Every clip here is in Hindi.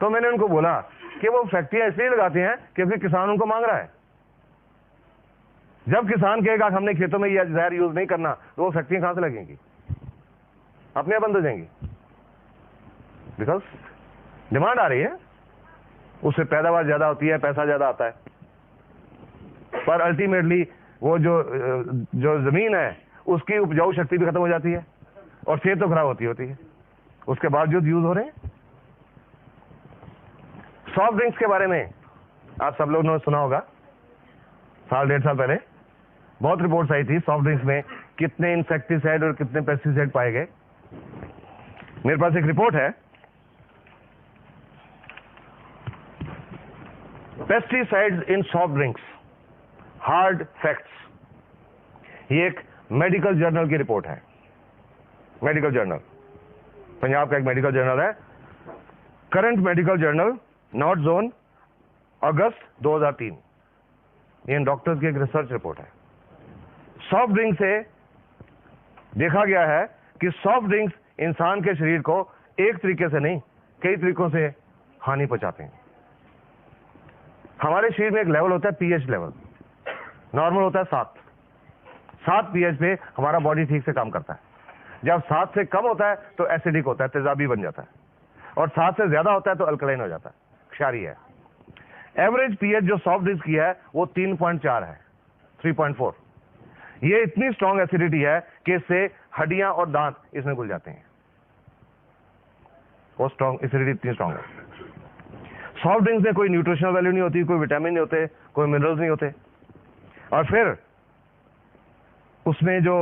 तो मैंने उनको बोला कि वो फैक्ट्रियां इसलिए लगाते हैं क्योंकि किसान उनको मांग रहा है। जब किसान कहेगा हमने खेतों में यह जहर यूज नहीं करना, तो वो फैक्ट्रियां कहां से लगेंगी? अपने आप बंद हो जाएंगी, बिकॉज डिमांड आ रही है, उससे पैदावार ज्यादा होती है, पैसा ज्यादा आता है। पर अल्टीमेटली वो जो जमीन है उसकी उपजाऊ शक्ति भी खत्म हो जाती है और सेहत तो खराब होती है, उसके बावजूद यूज हो रहे हैं। सॉफ्ट ड्रिंक्स के बारे में आप सब लोगों ने सुना होगा, साल 1.5 साल पहले बहुत रिपोर्ट्स आई थी सॉफ्ट ड्रिंक्स में कितने इंसेक्टिसाइड और कितने पेस्टिसाइड पाए गए। मेरे पास एक रिपोर्ट है, pesticides in soft drinks, hard facts. ये एक मेडिकल जर्नल की रिपोर्ट है, मेडिकल जर्नल, पंजाब का एक मेडिकल जर्नल है, current medical journal, north zone, अगस्त 2003। ये डॉक्टर्स की एक रिसर्च रिपोर्ट है। सॉफ्ट ड्रिंक से देखा गया है कि सॉफ्ट ड्रिंक्स इंसान के शरीर को एक तरीके से नहीं, कई तरीकों से हानि पहुंचाते हैं। हमारे शरीर में एक लेवल होता है पीएच लेवल, नॉर्मल होता है 7 पीएच पे हमारा बॉडी ठीक से काम करता है। जब 7 से कम होता है तो एसिडिक होता है, तेजाबी बन जाता है, और 7 से ज्यादा होता है तो अल्कलाइन हो जाता है, क्षारीय है। एवरेज पीएच जो सॉफ्ट ड्रिंक्स की है वो 3.4 है, 3.4। ये इतनी स्ट्रॉन्ग एसिडिटी है कि इससे हड्डियां और दांत इसमें घुल जाते हैं, वो स्ट्रॉन्ग एसिडिटी इतनी स्ट्रॉन्ग है। सॉफ्ट ड्रिंक्स में कोई न्यूट्रिशनल वैल्यू नहीं होती, कोई विटामिन नहीं होते, कोई मिनरल्स नहीं होते, और फिर उसमें जो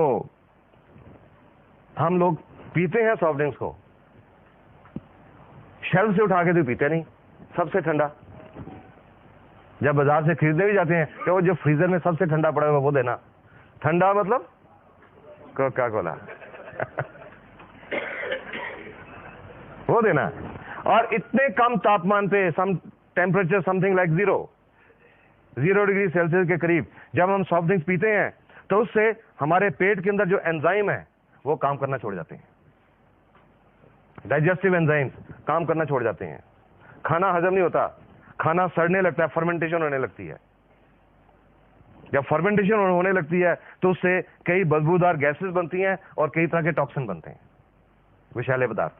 हम लोग पीते हैं सॉफ्ट ड्रिंक्स को, शेल्फ से उठा के तो पीते नहीं, सबसे ठंडा। जब बाजार से खरीदने भी जाते हैं तो वो जो फ्रीजर में सबसे ठंडा पड़ा हुआ वो देना। ठंडा मतलब कोका कोला वो देना। और इतने कम तापमान पे, some temperature something like 0 degree Celsius के करीब जब हम सॉफ्ट ड्रिंक्स पीते हैं तो उससे हमारे पेट के अंदर जो एंजाइम है वो काम करना छोड़ जाते हैं, डाइजेस्टिव एंजाइम्स काम करना छोड़ जाते हैं, खाना हजम नहीं होता, खाना सड़ने लगता है, फर्मेंटेशन होने लगती है। जब फर्मेंटेशन होने लगती है तो उससे कई बदबूदार गैसेस बनती हैं और कई तरह के टॉक्सिन बनते हैं, विषैले पदार्थ,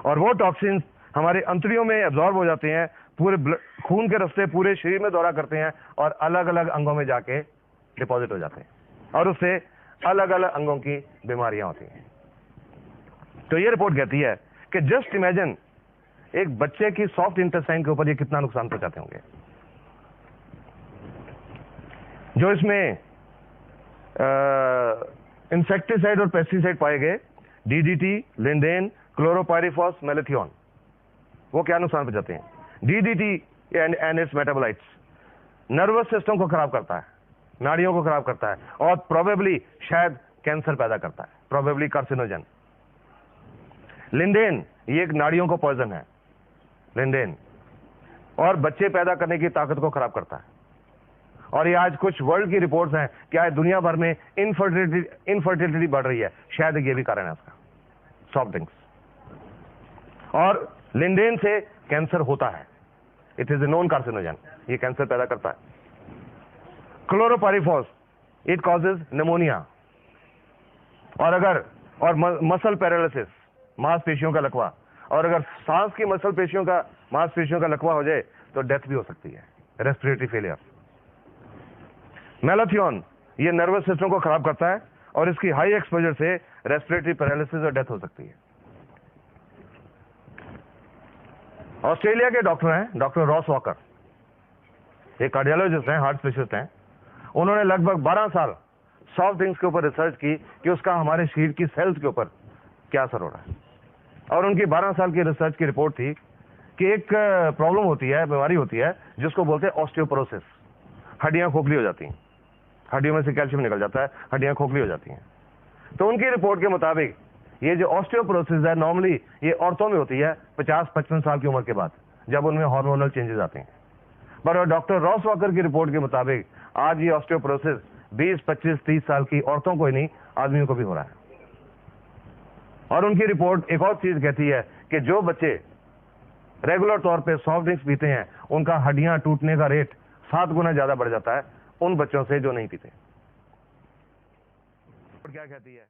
और वो टॉक्सिन हमारे अंतड़ियों में एब्जॉर्ब हो जाते हैं, पूरे खून के रास्ते पूरे शरीर में दौरा करते हैं और अलग अलग अंगों में जाके डिपॉजिट हो जाते हैं, और उससे अलग अलग अंगों की बीमारियां होती हैं। तो ये रिपोर्ट कहती है कि जस्ट इमेजिन एक बच्चे की सॉफ्ट इंटेस्टाइन के ऊपर ये कितना नुकसान पहुंचाते होंगे। जो इसमें इंसेक्टिसाइड और पेस्टिसाइड पाए गए, डीडीटी, लिंडेन, क्लोरोपाइरिफॉस, मेलेथियोन, वो क्या नुकसान पहुंचाते हैं? DDT and it's metabolites nervous system को खराब करता है, नाड़ियों को खराब करता है, और प्रोबेबली शायद कैंसर पैदा करता है, प्रोबेबली कार्सिनोजन। लिंडेन, ये एक नाड़ियों को पॉइजन है, लिंडेन, और बच्चे पैदा करने की ताकत को खराब करता है। और ये आज कुछ वर्ल्ड की रिपोर्ट्स हैं कि आज दुनिया भर में इनफर्टिलिटी बढ़ रही है, शायद ये भी कारण है उसका, सॉफ्ट ड्रिंक्स। और लिंडेन से कैंसर होता है, it is a known carcinogen, ये कैंसर पैदा करता है। क्लोरोपाइरिफॉस, इट कॉजेज निमोनिया, और मसल पैरालिसिस, मांसपेशियों का लकवा, और अगर सांस की मांसपेशियों का लकवा हो जाए तो डेथ भी हो सकती है, रेस्पिरेटरी फेलियर। मेलेथियोन, ये नर्वस सिस्टम को खराब करता है और इसकी हाई एक्सपोजर से रेस्पिरेटरी पैरालिसिस और डेथ हो सकती है। ऑस्ट्रेलिया के डॉक्टर हैं, डॉक्टर रॉस वॉकर, एक कार्डियोलॉजिस्ट हैं, हार्ट स्पेशलिस्ट हैं। उन्होंने लगभग 12 साल सॉफ्ट ड्रिंक्स के ऊपर रिसर्च की कि उसका हमारे शरीर की सेल्स के ऊपर क्या असर हो रहा है। और उनकी 12 साल की रिसर्च की रिपोर्ट थी कि एक प्रॉब्लम होती है, बीमारी होती है, जिसको बोलते हैं ऑस्टियोपोरोसिस। हड्डियां खोखली हो जाती हैं, हड्डियों में से कैल्शियम निकल जाता है, हड्डियां खोखली हो जाती हैं। तो उनकी रिपोर्ट के मुताबिक ये जो ऑस्टियोपोरोसिस है, नॉर्मली ये औरतों में होती है 50-55 साल की उम्र के बाद, जब उनमें हार्मोनल चेंजेस आते हैं। पर डॉक्टर रॉस वॉकर की रिपोर्ट के मुताबिक आज ये ऑस्टियोपोरोसिस 20, 25, 30 साल की औरतों को ही नहीं, आदमियों को भी हो रहा है। और उनकी रिपोर्ट एक और चीज कहती है कि जो बच्चे रेगुलर तौर पे सॉफ्ट ड्रिंक्स पीते हैं, उनका हड्डियां टूटने का रेट 7 गुना ज्यादा बढ़ जाता है उन बच्चों से जो नहीं पीते। क्या कहती है?